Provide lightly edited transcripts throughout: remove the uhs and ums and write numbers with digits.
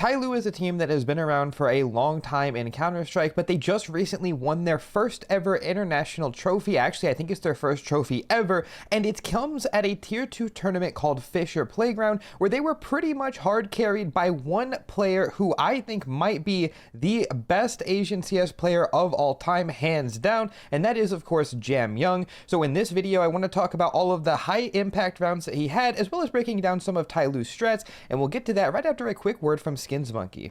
Tyloo is a team that has been around for a long time in Counter-Strike, but they just recently won their first ever international trophy. Actually, I think it's their first trophy ever, and it comes at a tier 2 tournament called Fisher Playground, where they were pretty much hard carried by one player who I think might be the best Asian CS player of all time, hands down, and that is of course JamYoung. So in this video, I want to talk about all of the high impact rounds that he had, as well as breaking down some of Tyloo's strats, and we'll get to that right after a quick word from SkinsMonkey.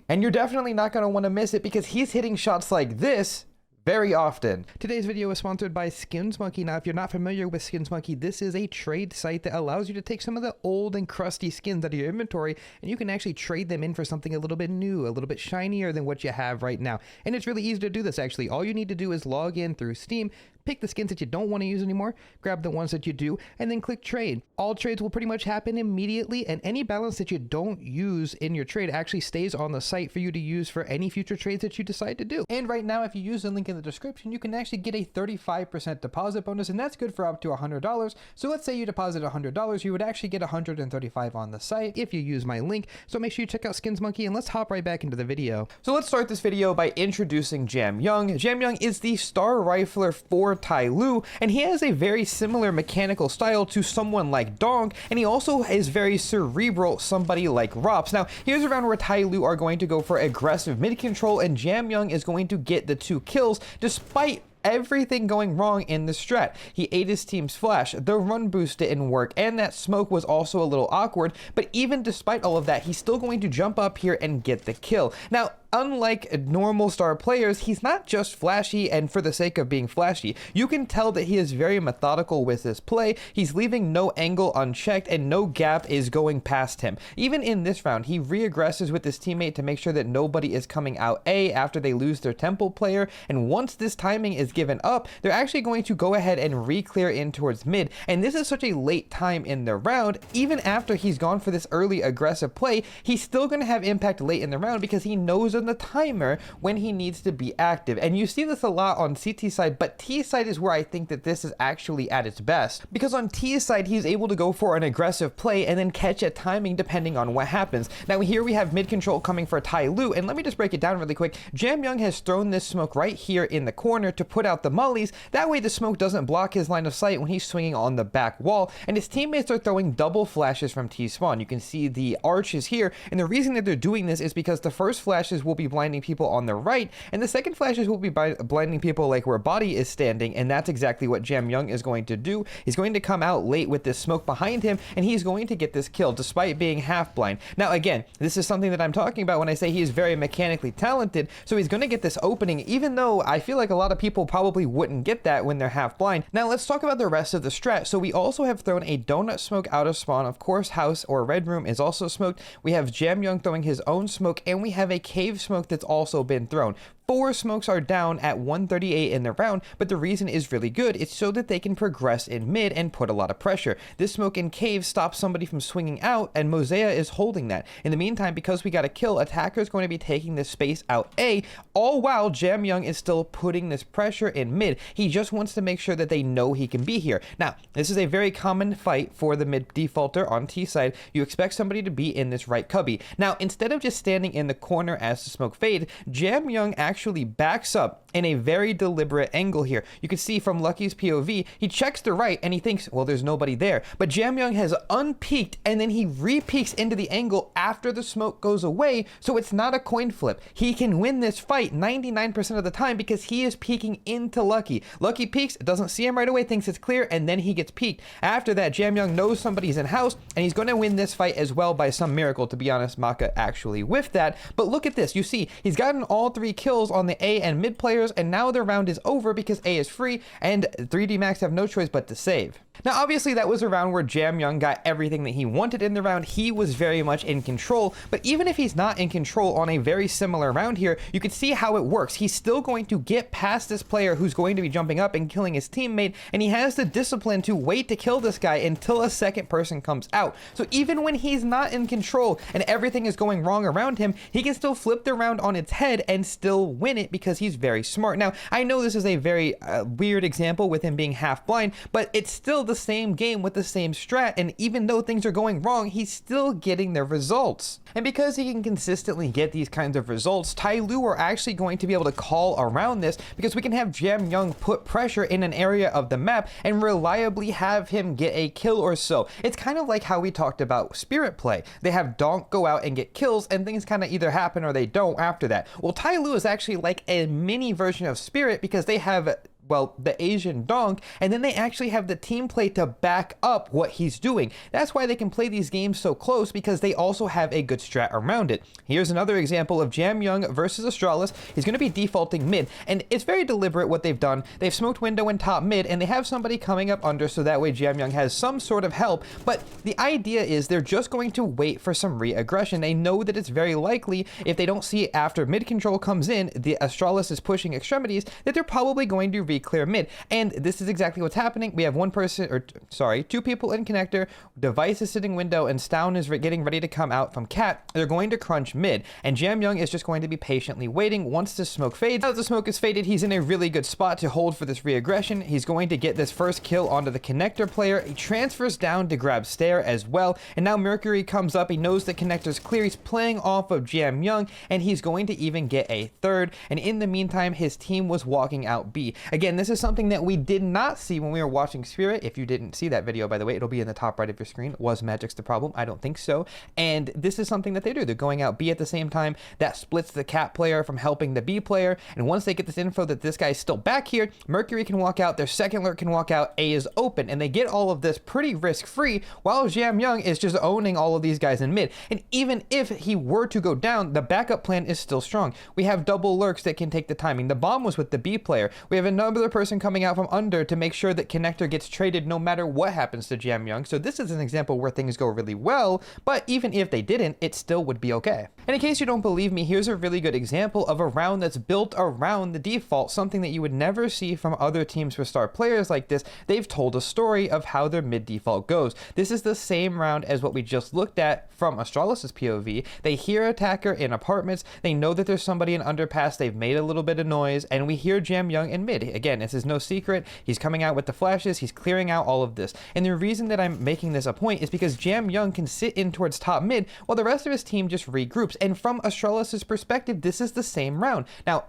And you're definitely not going to want to miss it because he's hitting shots like this very often. Today's video is sponsored by SkinsMonkey. Now, if you're not familiar with SkinsMonkey, this is a trade site that allows you to take some of the old and crusty skins out of your inventory, and you can actually trade them in for something a little bit new, a little bit shinier than what you have right now. And it's really easy to do this, actually. All you need to do is log in through Steam, pick the skins that you don't want to use anymore, grab the ones that you do, and then click trade. All trades will pretty much happen immediately, and any balance that you don't use in your trade actually stays on the site for you to use for any future trades that you decide to do. And right now, if you use the link in the description, you can actually get a 35% deposit bonus, and that's good for up to $100. So let's say you deposit $100, you would actually get $135 on the site if you use my link. So make sure you check out SkinsMonkey, and let's hop right back into the video. So let's start this video by introducing JamYoung. JamYoung is the star rifler for Tyloo, and he has a very similar mechanical style to someone like Dong, and he also is very cerebral, somebody like Rops. Now, here's a round where Tyloo are going to go for aggressive mid control, and JamYoung is going to get the 2 kills, despite everything going wrong in the strat. He ate his team's flash, the run boost didn't work, and that smoke was also a little awkward, but even despite all of that, he's still going to jump up here and get the kill. Now, unlike normal star players, he's not just flashy and for the sake of being flashy. You can tell that he is very methodical with his play. He's leaving no angle unchecked, and no gap is going past him. Even in this round, he re-aggresses with his teammate to make sure that nobody is coming out A after they lose their temple player, and once this timing is given up, they're actually going to go ahead and re-clear in towards mid, and this is such a late time in the round. Even after he's gone for this early aggressive play, he's still going to have impact late in the round because he knows the timer when he needs to be active. And you see this a lot on CT side, but T side is where I think that this is actually at its best, because on T side he's able to go for an aggressive play and then catch a timing depending on what happens. Now here we have mid control coming for Tyloo, and let me just break it down really quick. JamYoung has thrown this smoke right here in the corner to put out the mollies. That way the smoke doesn't block his line of sight when he's swinging on the back wall, and his teammates are throwing double flashes from T spawn. You can see the arches here, and the reason that they're doing this is because the first flashes will be blinding people on the right, and the second flashes will be blinding people like where body is standing, and that's exactly what JamYoung is going to do. He's going to come out late with this smoke behind him, and he's going to get this kill despite being half blind. Now again, this is something that I'm talking about when I say he is very mechanically talented, so he's going to get this opening, even though I feel like a lot of people probably wouldn't get that when they're half blind. Now let's talk about the rest of the strat. So we also have thrown a donut smoke out of spawn. Of course, house or red room is also smoked. We have JamYoung throwing his own smoke, and we have a cave smoke that's also been thrown. 4 smokes are down at 138 in the round, but the reason is really good. It's so that they can progress in mid and put a lot of pressure. This smoke in cave stops somebody from swinging out, and Mosea is holding that. In the meantime, because we got a kill, attacker is going to be taking this space out A, all while JamYoung is still putting this pressure in mid. He just wants to make sure that they know he can be here. Now, this is a very common fight for the mid defaulter on T side. You expect somebody to be in this right cubby. Now, instead of just standing in the corner as the smoke fades, JamYoung actually backs up in a very deliberate angle here. You can see from Lucky's POV, he checks the right and he thinks, well, there's nobody there. But JamYoung has unpeaked, and then he re-peeks into the angle after the smoke goes away, so it's not a coin flip. He can win this fight 99% of the time because he is peeking into Lucky. Lucky peeks, doesn't see him right away, thinks it's clear, and then he gets peeked. After that, JamYoung knows somebody's in house, and he's going to win this fight as well by some miracle. To be honest, Maka actually whiffed that. But look at this. You see, he's gotten all 3 kills on the A and mid players, and now the round is over because A is free and 3D Max have no choice but to save. Now obviously that was a round where JamYoung got everything that he wanted in the round. He was very much in control, but even if he's not in control on a very similar round here, you can see how it works. He's still going to get past this player who's going to be jumping up and killing his teammate, and he has the discipline to wait to kill this guy until a second person comes out. So even when he's not in control and everything is going wrong around him, he can still flip the round on its head and still win it because he's very smart. Now I know this is a very weird example with him being half blind, but it's still the the same game with the same strat, and even though things are going wrong, he's still getting their results. And because he can consistently get these kinds of results, Tyloo are actually going to be able to call around this, because we can have JamYoung put pressure in an area of the map and reliably have him get a kill or so. It's kind of like how we talked about Spirit play. They have Donk go out and get kills, and things kind of either happen or they don't after that. Well, Tyloo is actually like a mini version of Spirit, because they have, well, the Asian Donk, and then they actually have the team play to back up what he's doing. That's why they can play these games so close, because they also have a good strat around it. Here's another example of JamYoung versus Astralis. He's going to be defaulting mid, and it's very deliberate what they've done. They've smoked window and top mid, and they have somebody coming up under, so that way JamYoung has some sort of help. But the idea is they're just going to wait for some re-aggression. They know that it's very likely, if they don't see it after mid control comes in, the Astralis is pushing extremities, that they're probably going to clear mid. And this is exactly what's happening. We have two people in connector, Device is sitting window, and Stown is getting ready to come out from cat. They're going to crunch mid, and JamYoung is just going to be patiently waiting. Once the smoke fades, as the smoke is faded, he's in a really good spot to hold for this re-aggression. He's going to get this first kill onto the connector player. He transfers down to grab stair as well, and now Mercury comes up. He knows the connector's clear. He's playing off of JamYoung, and he's going to even get a third. And in the meantime, his team was walking out B. Again, this is something that we did not see when we were watching Spirit. If you didn't see that video, by the way, it'll be in the top right of your screen. Was Magic's the problem? I don't think so. And this is something that they do. They're going out B at the same time. That splits the cat player from helping the B player. And once they get this info that this guy's still back here, Mercury can walk out, their second lurk can walk out, A is open, and they get all of this pretty risk-free, while JamYoung is just owning all of these guys in mid. And even if he were to go down, the backup plan is still strong. We have double lurks that can take the timing. The bomb was with the B player. We have another person coming out from under to make sure that connector gets traded no matter what happens to JamYoung. So this is an example where things go really well, but even if they didn't, it still would be okay. And in case you don't believe me, here's a really good example of a round that's built around the default, something that you would never see from other teams with star players like this. They've told a story of how their mid default goes. This is the same round as what we just looked at from Astralis' POV. They hear attacker in apartments, they know that there's somebody in underpass, they've made a little bit of noise, and we hear JamYoung in mid. Again, this is no secret. He's coming out with the flashes, he's clearing out all of this. And the reason that I'm making this a point is because JamYoung can sit in towards top mid while the rest of his team just regroups. And from Astralis' perspective, this is the same round. Now,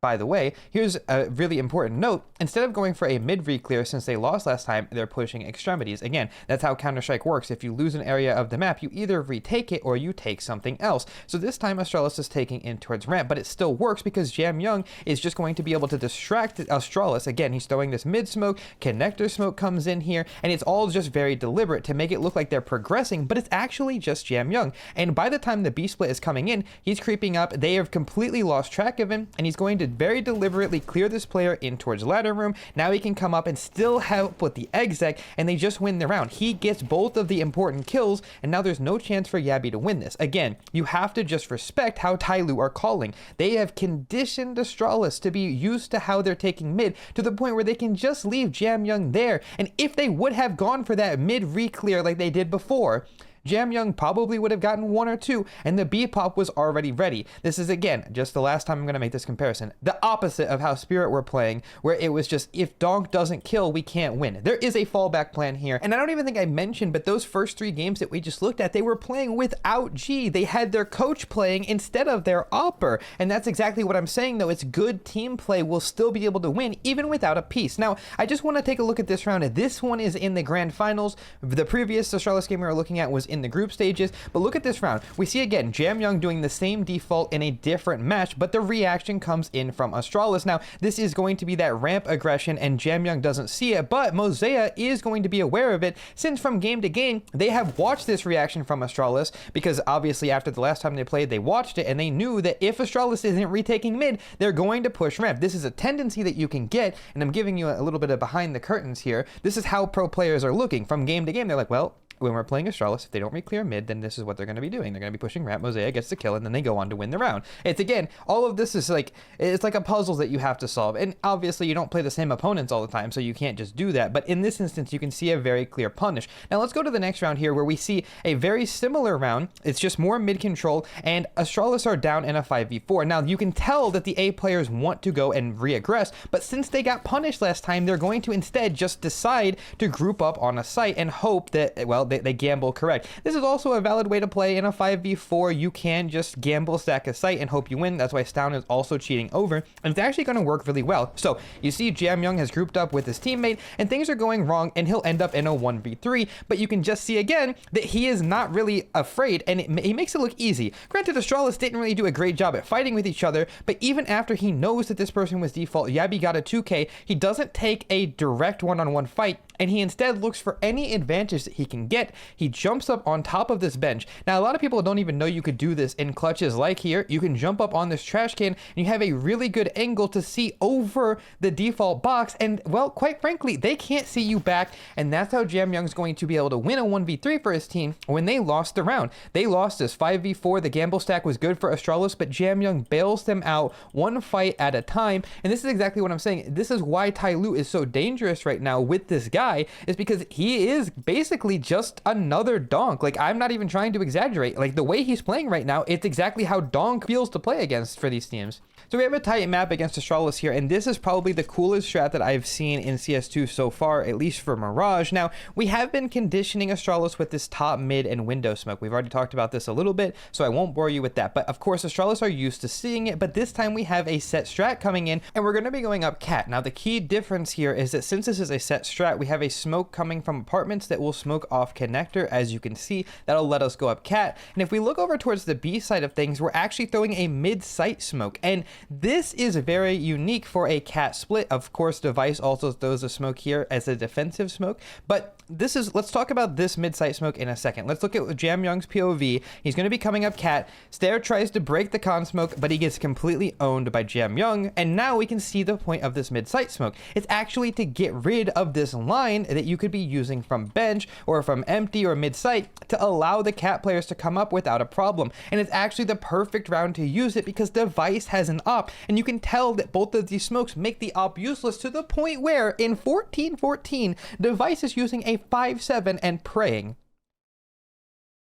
by the way, here's a really important note. Instead of going for a mid re-clear since they lost last time, they're pushing extremities. Again, that's how Counter-Strike works. If you lose an area of the map, you either retake it or you take something else. So this time Astralis is taking in towards ramp, but it still works because JamYoung is just going to be able to distract Astralis. Again, he's throwing this mid smoke, connector smoke comes in here, and it's all just very deliberate to make it look like they're progressing, but it's actually just JamYoung. And by the time the B split is coming in, he's creeping up. They have completely lost track of him, and he's going to very deliberately clear this player in towards ladder room. Now he can come up and still help with the exec, and they just win the round. He gets both of the important kills, and now there's no chance for Yabby to win this. Again, you have to just respect how Tyloo are calling. They have conditioned Astralis to be used to how they're taking mid to the point where they can just leave JamYoung there. And if they would have gone for that mid re-clear like they did before, JamYoung probably would have gotten one or two, and the B pop was already ready. This is, again, just the last time I'm going to make this comparison, the opposite of how Spirit were playing, where it was just, if Donk doesn't kill, we can't win. There is a fallback plan here, and I don't even think I mentioned, but those first 3 games that we just looked at, they were playing without G. They had their coach playing instead of their opper, and that's exactly what I'm saying, though. It's good team play will still be able to win, even without a piece. Now, I just want to take a look at this round. This one is in the grand finals. The previous Astralis game we were looking at was in the group stages, but look at this round. We see again JamYoung doing the same default in a different match, but the reaction comes in from Astralis. Now this is going to be that ramp aggression, and JamYoung doesn't see it, but Mosea is going to be aware of it, since from game to game they have watched this reaction from Astralis, because obviously after the last time they played, they watched it and they knew that if Astralis isn't retaking mid, they're going to push ramp. This is a tendency that you can get, and I'm giving you a little bit of behind the curtains here. This is how pro players are looking from game to game. They're like, well, when we're playing Astralis, if they don't re-clear mid, then this is what they're going to be doing. They're going to be pushing ramp, Mosaic gets the kill, and then they go on to win the round. It's, again, all of this is like, it's like a puzzle that you have to solve. And obviously you don't play the same opponents all the time, so you can't just do that. But in this instance, you can see a very clear punish. Now let's go to the next round here, where we see a very similar round. It's just more mid control, and Astralis are down in a 5v4. Now you can tell that the A players want to go and re-aggress, but since they got punished last time, they're going to instead just decide to group up on a site and hope that, well, they gamble correct. This is also a valid way to play in a 5v4. You can just gamble stack a site and hope you win. That's why Stown is also cheating over, and it's actually going to work really well. So you see JamYoung has grouped up with his teammate, and things are going wrong, and he'll end up in a 1v3, but you can just see again that he is not really afraid, and he makes it look easy. Granted, Astralis didn't really do a great job at fighting with each other, but even after he knows that this person was default, Yabi got a 2k, he doesn't take a direct one-on-one fight, and he instead looks for any advantage that he can get. He jumps up on top of this bench. Now, a lot of people don't even know you could do this in clutches like here. You can jump up on this trash can, and you have a really good angle to see over the default box, and, well, quite frankly, they can't see you back, and that's how JamYoung's going to be able to win a 1v3 for his team when they lost the round. They lost this 5v4. The gamble stack was good for Astralis, but JamYoung bails them out one fight at a time, and this is exactly what I'm saying. This is why Tyloo is so dangerous right now with this guy, is because he is basically just another donk. Like, I'm not even trying to exaggerate. Like, the way he's playing right now, it's exactly how donk feels to play against for these teams. So we have a tight map against Astralis here, and this is probably the coolest strat that I've seen in CS2 so far, at least for Mirage. Now, we have been conditioning Astralis with this top, mid, and window smoke. We've already talked about this a little bit, so I won't bore you with that. But of course, Astralis are used to seeing it, but this time we have a set strat coming in, and we're going to be going up cat. Now, the key difference here is that since this is a set strat, we have a smoke coming from apartments that will smoke off connector. As you can see, that'll let us go up cat. And if we look over towards the B side of things, we're actually throwing a mid-site smoke, and this is very unique for a cat split. Of course, Device also throws a smoke here as a defensive smoke, but this is, let's talk about this mid-site smoke in a second. Let's look at JamYoung's POV. He's going to be coming up cat. Stair tries to break the con smoke, but he gets completely owned by JamYoung, and now we can see the point of this mid-site smoke. It's actually to get rid of this line that you could be using from bench or from empty or mid-site to allow the cat players to come up without a problem, and it's actually the perfect round to use it because Device has an op, and you can tell that both of these smokes make the op useless to the point where in 14-14, Device is using a 5-7 and praying.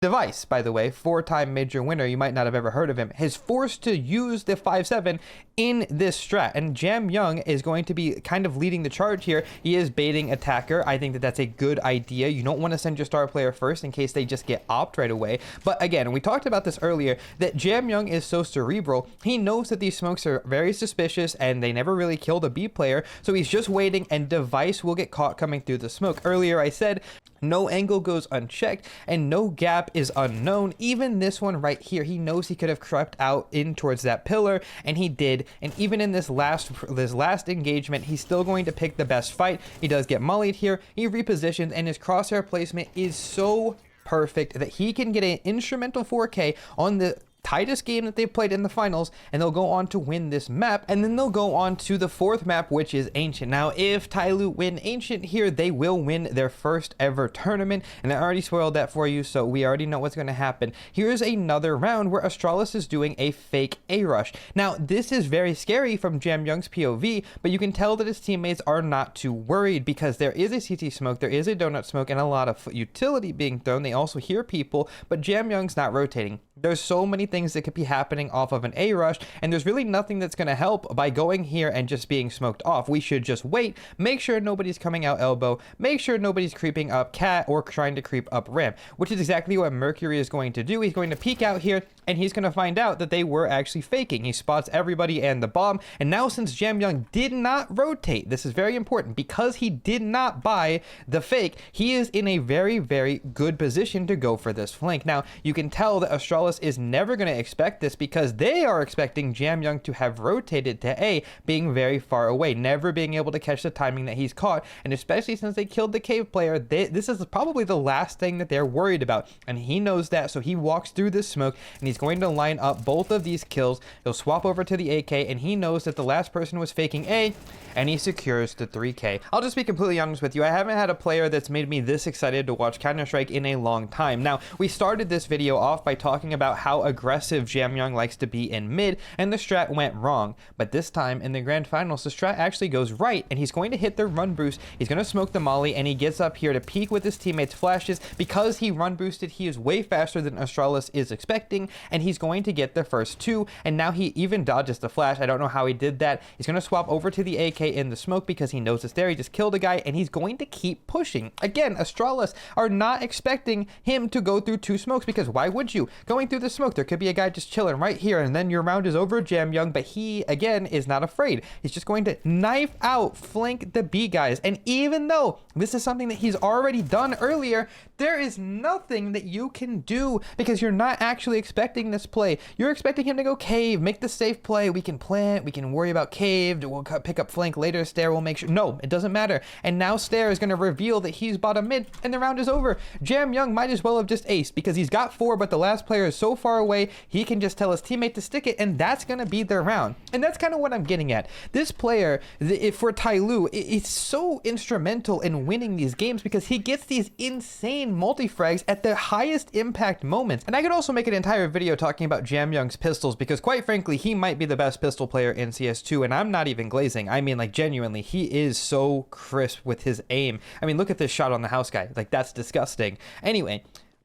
Device, by the way, 4-time major winner, you might not have ever heard of him, is forced to use the 5-7 in this strat, and JamYoung is going to be kind of leading the charge here. He is baiting attacker. I think that that's a good idea. You don't want to send your star player first in case they just get opt right away. But again, we talked about this earlier, that JamYoung is so cerebral. He knows that these smokes are very suspicious and they never really kill the B player, so he's just waiting, and Device will get caught coming through the smoke. Earlier I said no angle goes unchecked and no gap is unknown. Even this one right here, he knows he could have crept out in towards that pillar, and he did. And even in this last engagement, he's still going to pick the best fight. He does get mollied here. He repositions, and his crosshair placement is so perfect that he can get an instrumental 4K on the tightest game that they've played in the finals, and they'll go on to win this map, and then they'll go on to the fourth map, which is Ancient. Now, if Tyloo win Ancient here, they will win their first ever tournament, and I already spoiled that for you, so we already know what's going to happen. Here's another round where Astralis is doing a fake A-rush. Now, this is very scary from JamYoung's POV, but you can tell that his teammates are not too worried because there is a CT smoke, there is a donut smoke, and a lot of utility being thrown. They also hear people, but JamYoung's not rotating. There's so many things that could be happening off of an A-rush, and there's really nothing that's going to help by going here and just being smoked off. We should just wait, make sure nobody's coming out elbow, make sure nobody's creeping up cat or trying to creep up ramp, which is exactly what Mercury is going to do. He's going to peek out here, and he's going to find out that they were actually faking. He spots everybody and the bomb, and now since JamYoung did not rotate, this is very important, because he did not buy the fake, he is in a very, very good position to go for this flank. Now, you can tell that Astralis is never going going to expect this because they are expecting JamYoung to have rotated to A, being very far away, never being able to catch the timing that he's caught. And especially since they killed the cave player, this is probably the last thing that they're worried about. And he knows that, so he walks through this smoke and he's going to line up both of these kills. He'll swap over to the AK and he knows that the last person was faking A, and he secures the 3K. I'll just be completely honest with you. I haven't had a player that's made me this excited to watch Counter-Strike in a long time. Now, we started this video off by talking about how aggressive JamYoung likes to be in mid, and the strat went wrong. But this time in the grand finals, the strat actually goes right, and he's going to hit the run boost. He's going to smoke the molly, and he gets up here to peek with his teammates' flashes. Because he run boosted, he is way faster than Astralis is expecting, and he's going to get the first 2. And now he even dodges the flash. I don't know how he did that. He's going to swap over to the AK in the smoke because he knows it's there. He just killed a guy, and he's going to keep pushing. Again, Astralis are not expecting him to go through 2 smokes, because why would you? Going through the smoke, there could be a guy just chilling right here, and then your round is over, JamYoung. But he, again, is not afraid. He's just going to knife out, flank the B guys. And even though this is something that he's already done earlier, there is nothing that you can do because you're not actually expecting this play. You're expecting him to go cave, make the safe play. We can plant, we can worry about cave, we'll pick up flank later. Stair will make sure. No, it doesn't matter. And now Stair is going to reveal that he's bottom mid, and the round is over. JamYoung might as well have just aced because he's got 4, but the last player is so far away, he can just tell his teammate to stick it, and that's going to be their round. And that's kind of what I'm getting at. This player, for Tyloo, it's so instrumental in winning these games because he gets these insane multi-frags at the highest impact moments. And I could also make an entire video talking about JamYoung's pistols because quite frankly, he might be the best pistol player in CS2, and I'm not even glazing. I mean, like, genuinely, he is so crisp with his aim. I mean, look at this shot on the house guy. Like, that's disgusting. Anyway,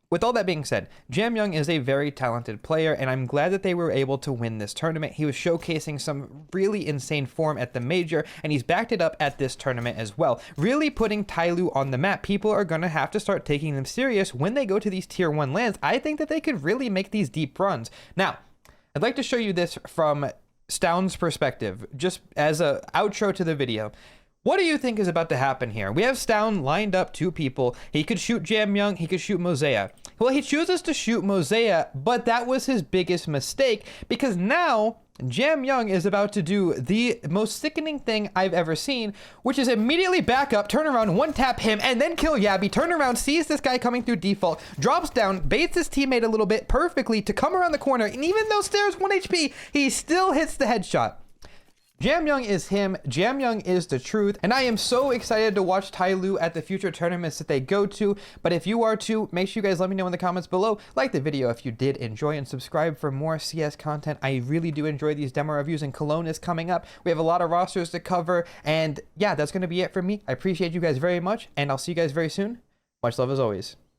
with all that being said, JamYoung is a very talented player, and I'm glad that they were able to win this tournament. He was showcasing some really insane form at the major, and he's backed it up at this tournament as well. Really putting Tyloo on the map. People are going to have to start taking them serious when they go to these tier 1 lands. I think that they could really make these deep runs. Now, I'd like to show you this from Stound's perspective, just as an outro to the video. What do you think is about to happen here? We have Stound lined up 2 people. He could shoot JamYoung, he could shoot Mosea. Well, he chooses to shoot Mosea, but that was his biggest mistake because now JamYoung is about to do the most sickening thing I've ever seen, which is immediately back up, turn around, one tap him, and then kill Yabby, turn around, sees this guy coming through default, drops down, baits his teammate a little bit perfectly to come around the corner, and even though Stair's 1 HP, he still hits the headshot. JamYoung is him, JamYoung is the truth, and I am so excited to watch Tyloo at the future tournaments that they go to. But if you are too, make sure you guys let me know in the comments below. Like the video if you did enjoy, and subscribe for more CS content. I really do enjoy these demo reviews, and Cologne is coming up. We have a lot of rosters to cover, and yeah, that's going to be it for me. I appreciate you guys very much, and I'll see you guys very soon. Much love as always.